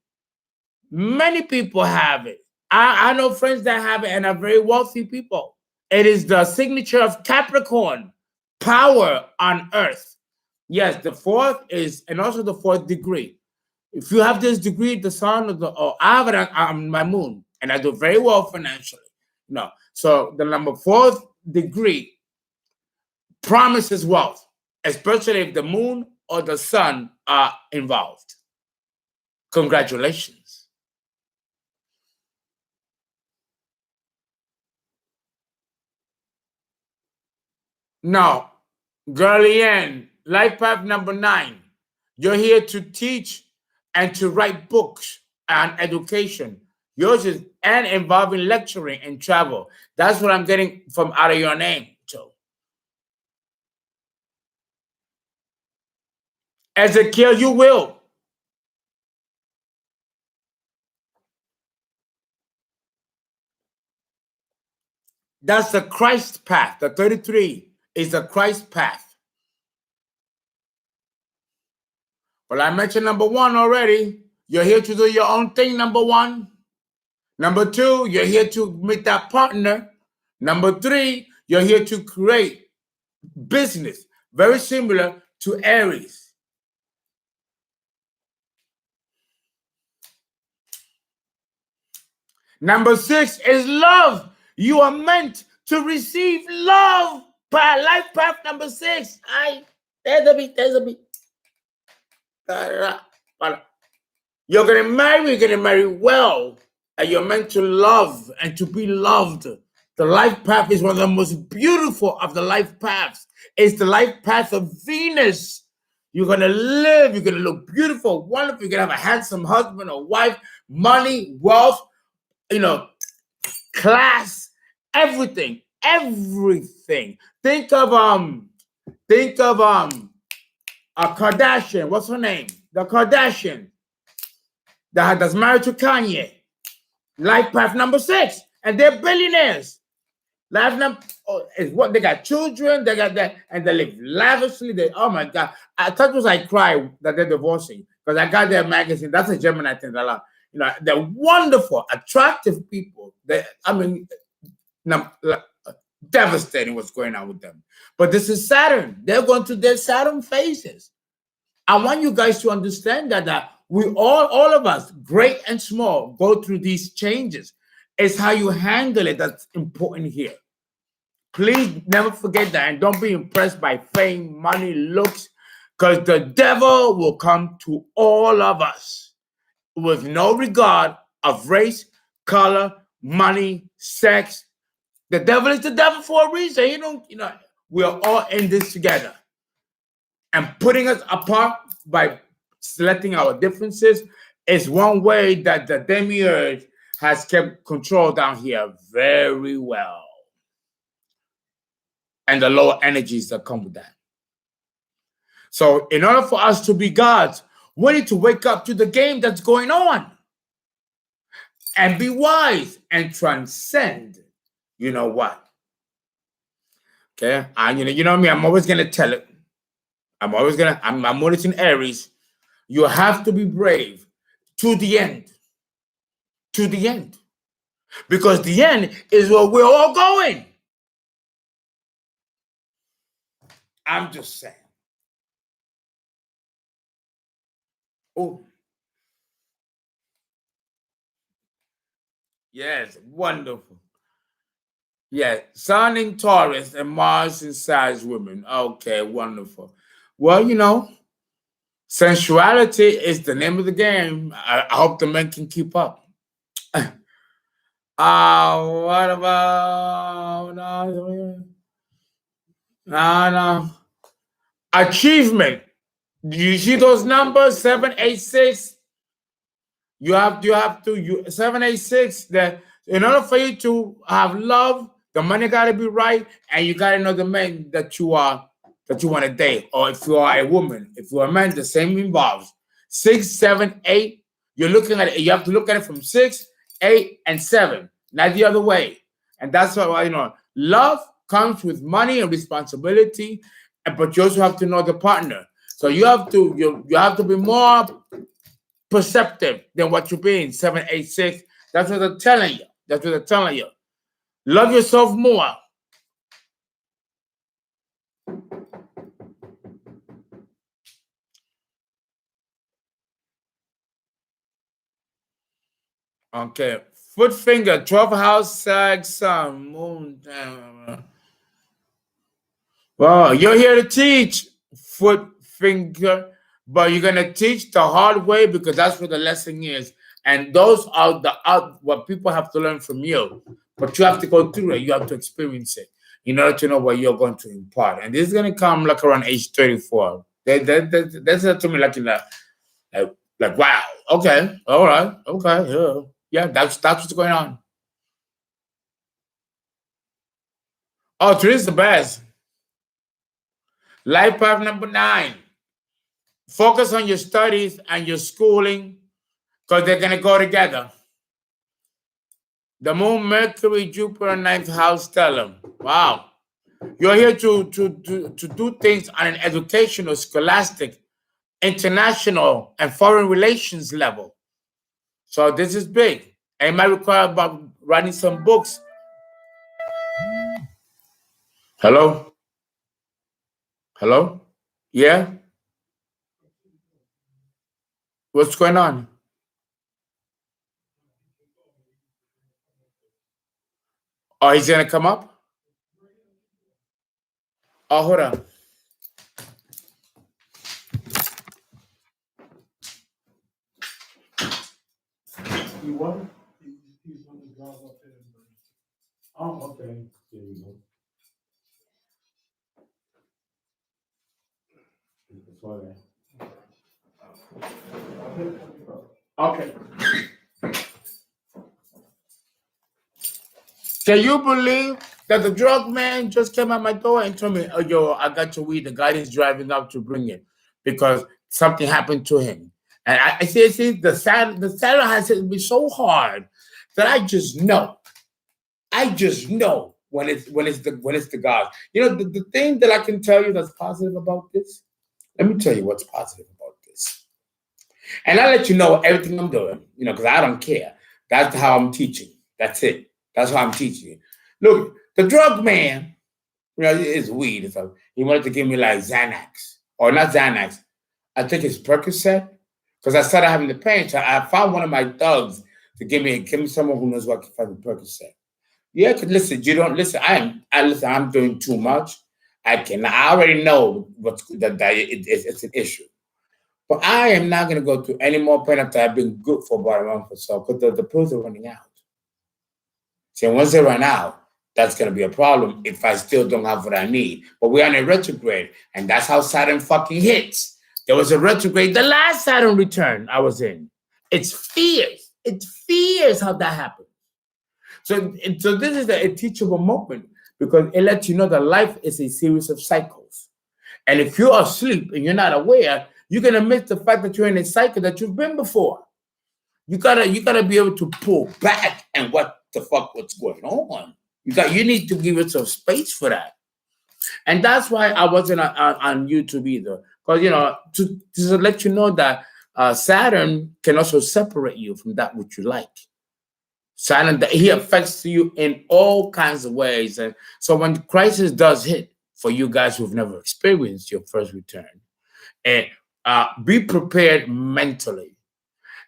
Many people have it. I know friends that have it and are very wealthy people. It is the signature of Capricorn, power on earth. Yes, the fourth is, and also the fourth degree. If you have this degree, the sun, or I have it on my moon, and I do very well financially. No, so the number fourth degree promises wealth, especially if the moon or the sun are involved. Congratulations. Now, girlie Ann, life path number 9. You're here to teach and to write books and education. Yours is and involving lecturing and travel. That's what I'm getting from out of your name, Joe. Ezekiel, you will. That's the Christ path. The 33 is the Christ path. Well, I mentioned number 1 already. You're here to do your own thing, number 1. Number 2, you're here to meet that partner. Number 3, you're here to create business, very similar to Aries. Number 6 is love. You are meant to receive love. Life path number 6. There's a bit. You're gonna marry well, and you're meant to love and to be loved. The life path is one of the most beautiful of the life paths. It's the life path of Venus. You're gonna live, you're gonna look beautiful, wonderful, you're gonna have a handsome husband or wife, money, wealth, class, everything. Think of a Kardashian. What's her name? The Kardashian that's married to Kanye. Life path number 6, and they're billionaires. Life number is what they got children. They got that, and they live lavishly. Oh my God! I thought it was I cry that they're divorcing because I got their magazine. That's a Gemini thing. They're wonderful, attractive people. Devastating what's going on with them. But this is Saturn. They're going through their Saturn phases. I want you guys to understand that we all of us, great and small, go through these changes. It's how you handle it that's important here. Please never forget that, and don't be impressed by fame, money, looks, because the devil will come to all of us with no regard of race, color, money, sex. The devil is the devil for a reason. We're all in this together. And putting us apart by selecting our differences is one way that the demiurge has kept control down here very well. And the lower energies that come with that. So in order for us to be gods, we need to wake up to the game that's going on and be wise and transcend. You know what? Okay, you know me. I'm always gonna tell it. I'm noticing Aries. You have to be brave to the end. To the end, because the end is where we're all going. I'm just saying. Oh, yes, wonderful. Yeah, Sun in Taurus and Mars in Sag women. Okay, wonderful. Well, sensuality is the name of the game. I hope the men can keep up. What about no. Achievement? Do you see those numbers? 786. You have to 786. That in order for you to have love, the money got to be right, and you got to know the man that you want to date. Or if you are a woman, if you're a man, the same involves 6, 7, 8. You're looking at it. You have to look at it from 6, 8, and 7, not the other way. And that's why love comes with money and responsibility, but you also have to know the partner. So you have to be more perceptive than what you're being. 786. That's what they're telling you. That's what they're telling you. Love yourself more. Okay. Foot finger, 12th house, sag, sun, moon. Well, you're here to teach, foot finger, but you're gonna teach the hard way because that's what the lesson is. And those are what people have to learn from you. But you have to go through it. You have to experience it in order to know what you're going to impart. And this is gonna come like around age 34. That's to me like in a like wow, okay, all right, okay, yeah, that's what's going on. Oh, three is the best. Life path number 9. Focus on your studies and your schooling because they're going to go together. The moon, Mercury, Jupiter, 9th house, tell them, wow, you're here to do things on an educational, scholastic, international, and foreign relations level. So this is big. And it might require about writing some books. Hello? Hello? Yeah? What's going on? Oh, he's going to come up? Oh, hold on. You what? He's on the job up there. Oh, okay. There you go. Okay. Can you believe that the drug man just came at my door and told me, oh, yo, I got your weed. The guy is driving up to bring it because something happened to him. And I see, the Saturn has hit me so hard that I just know when it's the God. You know, the thing that I can tell you that's positive about this. Let me tell you what's positive about this. And I'll let you know everything I'm doing, you know, because I don't care. That's how I'm teaching. That's it. That's how I'm teaching you. Look, the drug man, you know, it's weed. So he wanted to give me like Xanax. Or not Xanax. I think it's Percocet. Because I started having the pain. So I found one of my thugs to give me someone who knows what kind of Percocet. Yeah, because listen, you don't listen. I'm doing too much. I already know it's an issue. But I am not going to go through any more pain after I've been good for about a month or so because the pills are running out. So once they run out, that's going to be a problem if I still don't have what I need. But we're on a retrograde, and that's how Saturn fucking hits. There was a retrograde. The last Saturn return I was in. It's fierce. It's fierce how that happened. So this is a teachable moment because it lets you know that life is a series of cycles. And if you're asleep and you're not aware, you're gonna miss the fact that you're in a cycle that you've been before. You gotta be able to pull back and what's going on. You need to give yourself space for that. And that's why I wasn't on YouTube either. Because you know, to let you know that Saturn can also separate you from that which you like. Saturn, he affects you in all kinds of ways. And so when the crisis does hit, for you guys who've never experienced your first return, and be prepared mentally,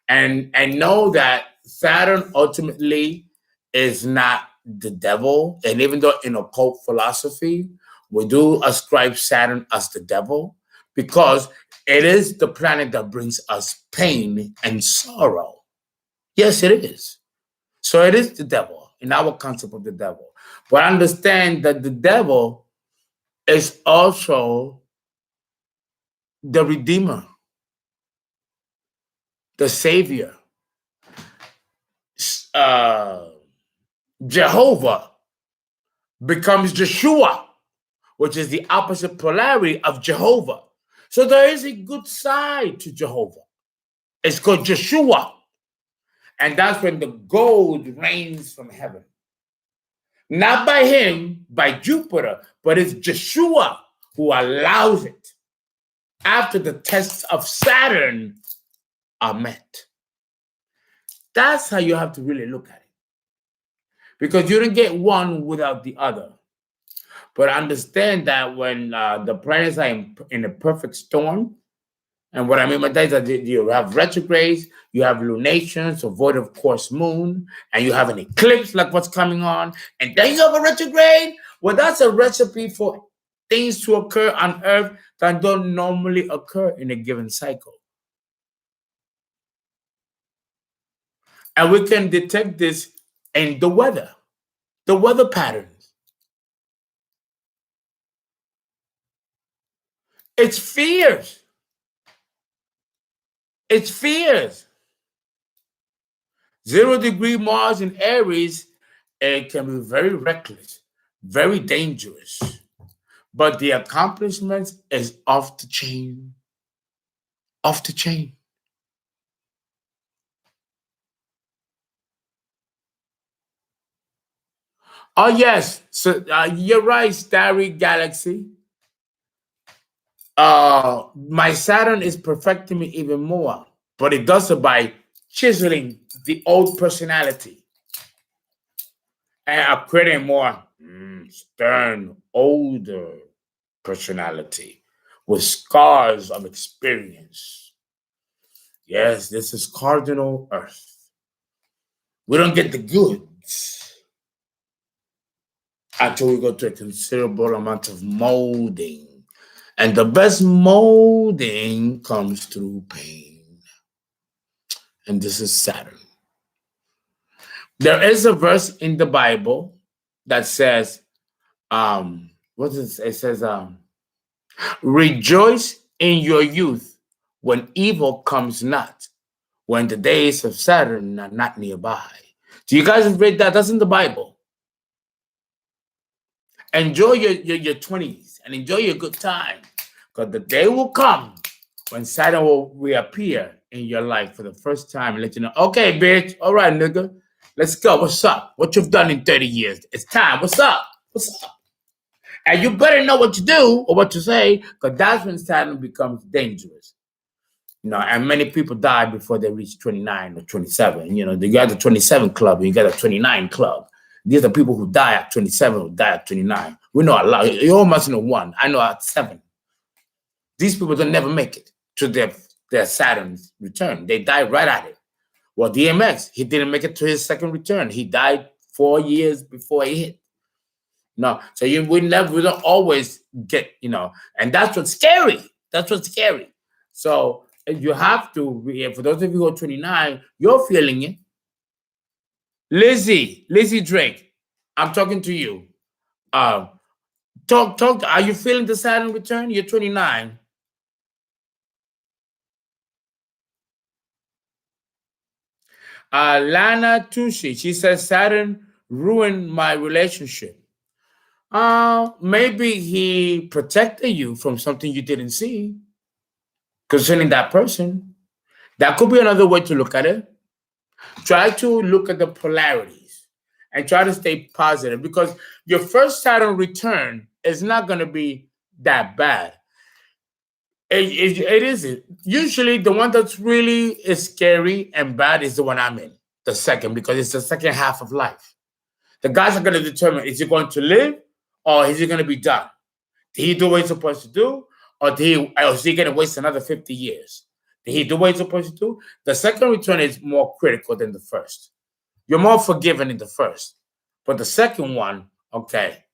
and know that Saturn ultimately is not the devil. And even though in occult philosophy we do ascribe Saturn as the devil, because it is the planet that brings us pain and sorrow. Yes, it is. So it is the devil in our concept of the devil. But understand that the devil is also the redeemer, the savior. Jehovah becomes Joshua, which is the opposite polarity of Jehovah. So there is a good side to Jehovah. It's called Joshua. And that's when the gold rains from heaven. Not by him, by Jupiter, but it's Joshua who allows it after the tests of Saturn are met. That's how you have to really look at it. Because you don't get one without the other. But understand that when the planets are in a perfect storm, and what I mean by that is that you have retrogrades, you have lunations, a void of course moon, and you have an eclipse like what's coming on, and then you have a retrograde. Well, that's a recipe for things to occur on Earth that don't normally occur in a given cycle. And we can detect this in the weather patterns. It's fierce. It's fierce. 0-degree Mars in Aries, it can be very reckless, very dangerous. But the accomplishments is off the chain. Off the chain. Oh, yes. So you're right, Starry Galaxy. My Saturn is perfecting me even more, but it does it by chiseling the old personality and creating more stern, older personality with scars of experience. Yes, this is cardinal Earth. We don't get the goods until we go to a considerable amount of molding. And the best molding comes through pain. And this is Saturn. There is a verse in the Bible that says, what is it? It says, rejoice in your youth when evil comes not, when the days of Saturn are not nearby. Do you guys read that? That's in the Bible. Enjoy your 20s and enjoy your good time, because the day will come when Saturn will reappear in your life for the first time and let you know, okay, bitch, all right, nigga, let's go. What's up? What you've done in 30 years? It's time. What's up? What's up? And you better know what to do or what to say, because that's when Saturn becomes dangerous. And many people die before they reach 29 or 27. You got the 27 club and you got the 29 club. These are people who die at 27 or die at 29. We know a lot. You almost know one. I know at 7. These people don't never make it to their Saturn's return. They die right at it. Well, DMX, he didn't make it to his second return. He died 4 years before he hit. No, so we don't always get, and that's what's scary. That's what's scary. So you have to, for those of you who are 29, you're feeling it. Lizzie Drake, I'm talking to you. Talk. Are you feeling the Saturn return? You're 29. Lana Tushi, she says Saturn ruined my relationship. Maybe he protected you from something you didn't see concerning that person. That could be another way to look at it. Try to look at the polarities and try to stay positive, because your first Saturn return is not going to be that bad. It isn't. Usually the one that's really is scary and bad is the one I'm in, the second, because it's the second half of life. The guys are going to determine, is he going to live or is he going to be done? Did he do what he's supposed to do, or is he going to waste another 50 years? Did he do what he's supposed to do? The second return is more critical than the first. You're more forgiven in the first. But the second one, okay.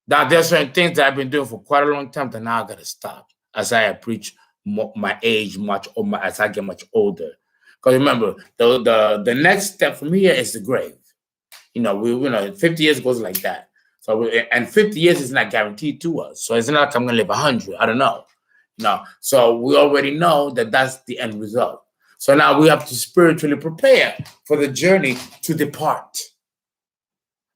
Now, there's certain things that I've been doing for quite a long time that now I got to stop as I approach my age as I get much older. Because remember, the next step from here is the grave. 50 years goes like that. So, and 50 years is not guaranteed to us. So it's not like I'm going to live 100. I don't know. No. So we already know that that's the end result. So now we have to spiritually prepare for the journey to depart.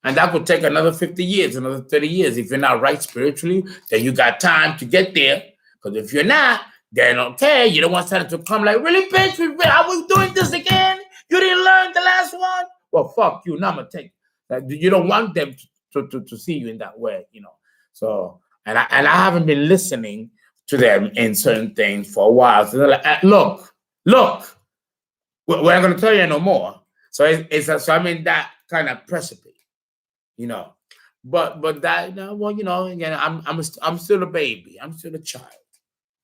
And that could take another 50 years, another 30 years. If you're not right spiritually, then you got time to get there. Because if you're not, then okay, you don't want Santa to come like, really, bitch, are we doing this again? You didn't learn the last one? Well, fuck you. Now I'm going to take that. You don't want them to see you in that way, So, And I haven't been listening to them in certain things for a while. So they're like, look, we're not going to tell you no more. So so I'm in that kind of precipice, you know. But that, well, again, I'm still a baby. I'm still a child,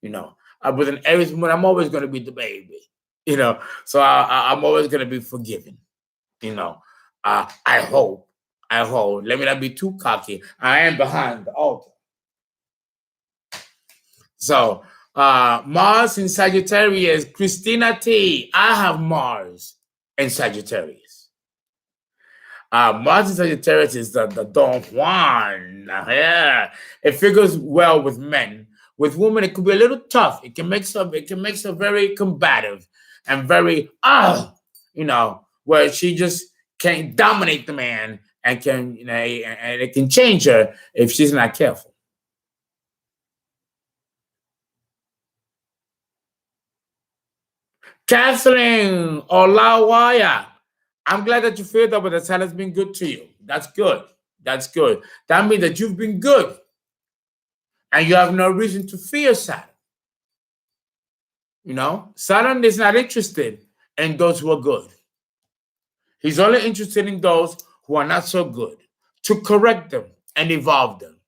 you know. But in everything, I'm always going to be the baby, you know. So I'm always going to be forgiven, you know. I hope. Let me not be too cocky. I am behind the altar. So Mars in Sagittarius, Christina T. I have Mars in Sagittarius. Mars in Sagittarius is the Don Juan. Yeah, it figures well with men. With women, it could be a little tough. It can make her very combative and very where she just can't dominate the man and can and it can change her if she's not careful. Catherine Olawaya, I'm glad that you feel that, but the Saturn has been good to you. That's good. That's good. That means that you've been good. And you have no reason to fear Saturn. You know, Saturn is not interested in those who are good. He's only interested in those who are not so good, to correct them and evolve them.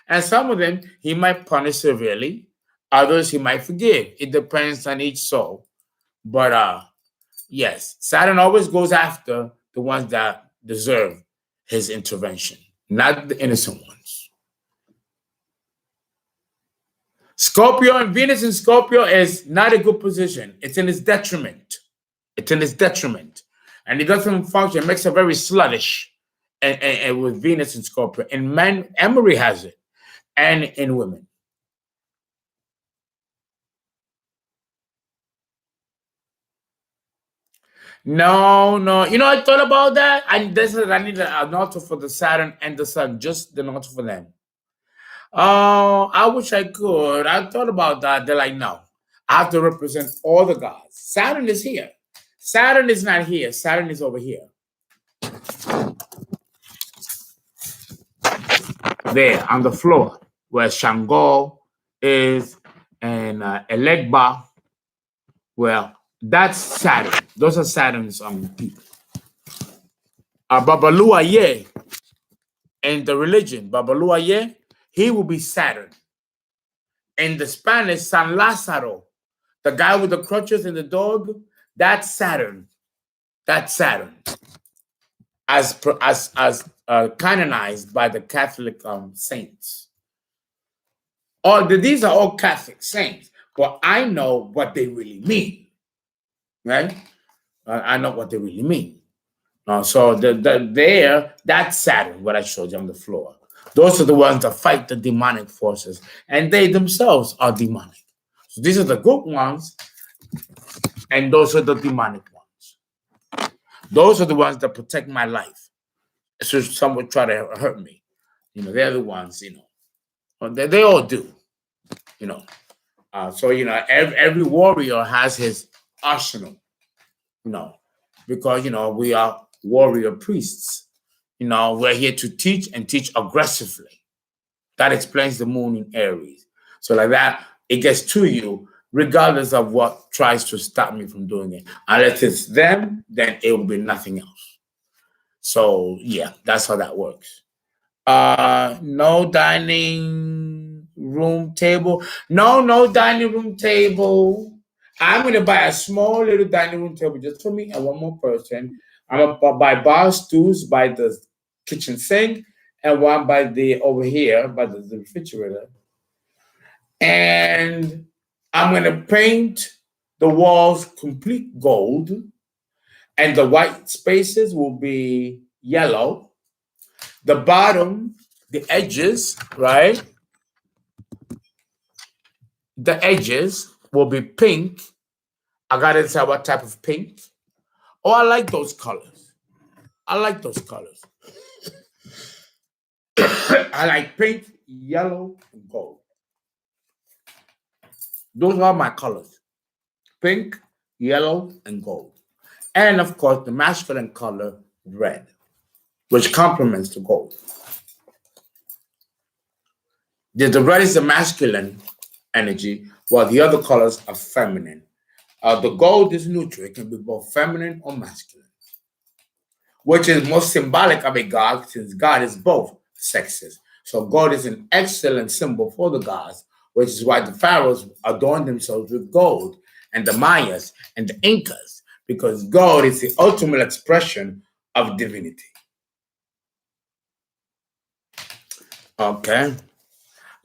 And some of them he might punish severely, others he might forgive. It depends on each soul. But yes, Saturn always goes after the ones that deserve his intervention, not the innocent ones. Scorpio and Venus in Scorpio is not a good position. It's in its detriment. And it doesn't function. It makes it very sluggish and with Venus in Scorpio. In men, Emery has it, and in women. No. I thought about that. I need an altar for the Saturn and the Sun, just the altar for them. Oh, I wish I could. I thought about that. They're like, no, I have to represent all the gods. Saturn is here. Saturn is not here. Saturn is over here. There on the floor where Shango is and Elegba. Well, that's Saturn. Those are Saturn's people. Babaluaye in the religion, Babaluaye, he will be Saturn. In the Spanish, San Lázaro, the guy with the crutches and the dog, that's Saturn. That's Saturn. As canonized by the Catholic saints. These are all Catholic saints, but I know what they really mean, right? I know what they really mean. So that's Saturn, what I showed you on the floor. Those are the ones that fight the demonic forces, and they themselves are demonic. So these are the good ones, and those are the demonic ones. Those are the ones that protect my life. So some would try to hurt me. They're the ones, they all do, So, every warrior has his arsenal, because, we are warrior priests. We're here to teach and teach aggressively. That explains the moon in Aries. So like that, it gets to you regardless of what tries to stop me from doing it. Unless it's them, then it will be nothing else. So yeah, that's how that works. No dining room table. No dining room table. I'm going to buy a small little dining room table just for me and one more person. I'm going to buy bar stools by the kitchen sink and one by over here by the refrigerator. And I'm going to paint the walls complete gold, and the white spaces will be yellow. The bottom, the edges, right? The edges will be pink. I got to decide what type of pink. Oh, I like those colors. I like pink, yellow, and gold. Those are my colors. Pink, yellow, and gold. And of course, the masculine color, red, which complements the gold. The red is the masculine energy, while the other colors are feminine. The gold is neutral. It can be both feminine or masculine, which is most symbolic of a god, since God is both sexes. So gold is an excellent symbol for the gods, which is why the pharaohs adorned themselves with gold, and the Mayas and the Incas, because gold is the ultimate expression of divinity. Okay.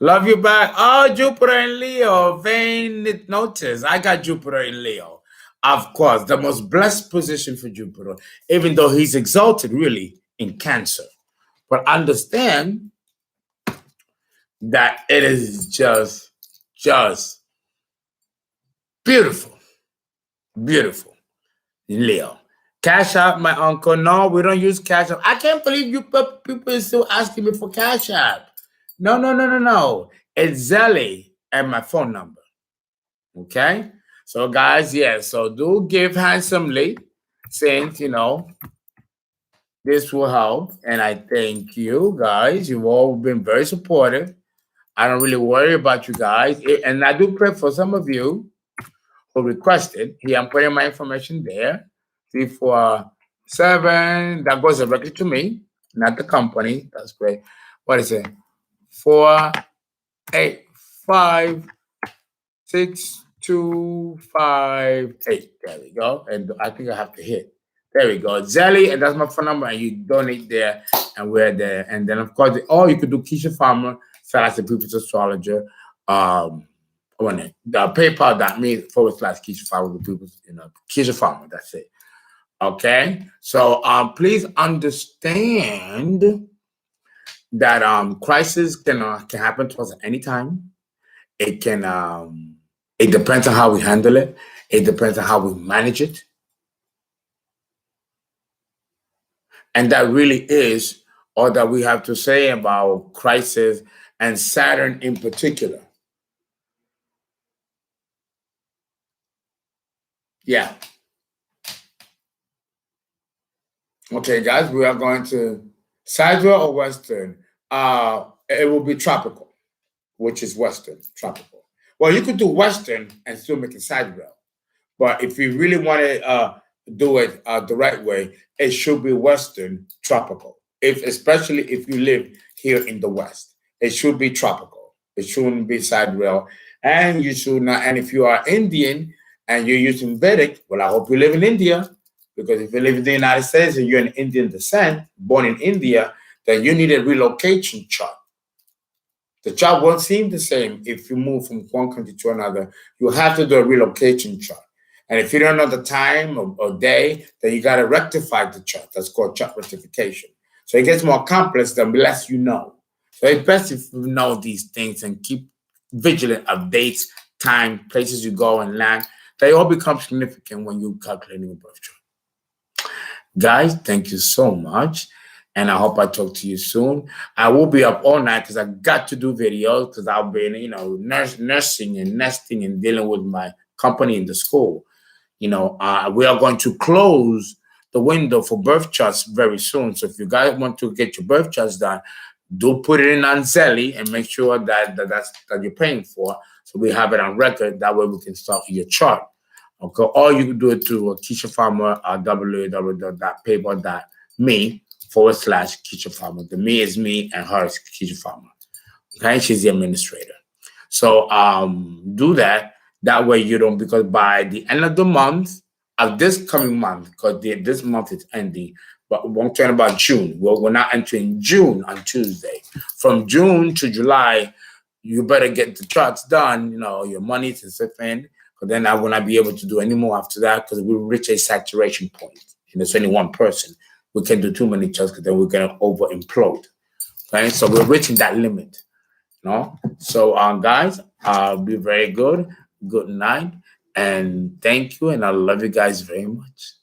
Love you back. Oh, Jupiter in Leo. Vain notice. I got Jupiter in Leo. Of course, the most blessed position for Jupiter, even though he's exalted really in Cancer. But understand that it is just beautiful. Beautiful. Leo. Cash App, my uncle. No, we don't use Cash App. I can't believe you people are still asking me for Cash App. No. It's Zelly and my phone number. Okay? So, guys, yeah, so do give handsomely, since, this will help. And I thank you, guys. You've all been very supportive. I don't really worry about you guys. And I do pray for some of you who requested. Here, I'm putting my information there. 347. That goes directly to me, not the company. That's great. What is it? 4856258. There we go. And I think I have to hit. There we go. Zelly, and that's my phone number. And you donate there, and we're there. And then, of course, you could do Keisha Farmer, / the People's Astrologer. The PayPal.me/Keisha Farmer, the People's, Keisha Farmer. That's it. Okay. So please understand that crisis can happen to us at any time. It can it depends on how we handle it. It depends on how we manage it. And that really is all that we have to say about crisis and Saturn in particular. Yeah. Okay, guys, we are going to Sidereal or Western. It will be tropical, which is Western, tropical. Well, you could do Western and still make it Sidereal. But if you really want to do it the right way, it should be Western, tropical. Especially if you live here in the West, it should be tropical. It shouldn't be Sidereal. And you should not. And if you are Indian and you're using Vedic, well, I hope you live in India. Because if you live in the United States and you're an Indian descent, born in India, then you need a relocation chart. The chart won't seem the same if you move from one country to another. You have to do a relocation chart. And if you don't know the time or day, then you got to rectify the chart. That's called chart rectification. So it gets more complex the less you know. So it's best if you know these things and keep vigilant of dates, time, places you go and land. They all become significant when you're calculating a birth chart. Guys, thank you so much. And I hope I talk to you soon. I will be up all night because I got to do videos because I've been, nursing and nesting and dealing with my company in the school. We are going to close the window for birth charts very soon. So if you guys want to get your birth charts done, do put it in on Zelly and make sure that you're paying for. So we have it on record. That way we can start your chart. Okay, or you can do it to Keisha Farmer, www.paypal.me/Keisha Farmer. The me is me and her is Keisha Farmer. Okay, she's the administrator. So do that. That way you don't, because by the end of the month, of this coming month, because this month is ending, but we're talking about June. We're not entering June on Tuesday. From June to July, you better get the charts done, your money to sit in. But then I will not be able to do any more after that because we reach a saturation point. It's only one person. We can't do too many charts because then we're going to over implode. Okay, so we're reaching that limit. So guys, be very good. Good night, and thank you, and I love you guys very much.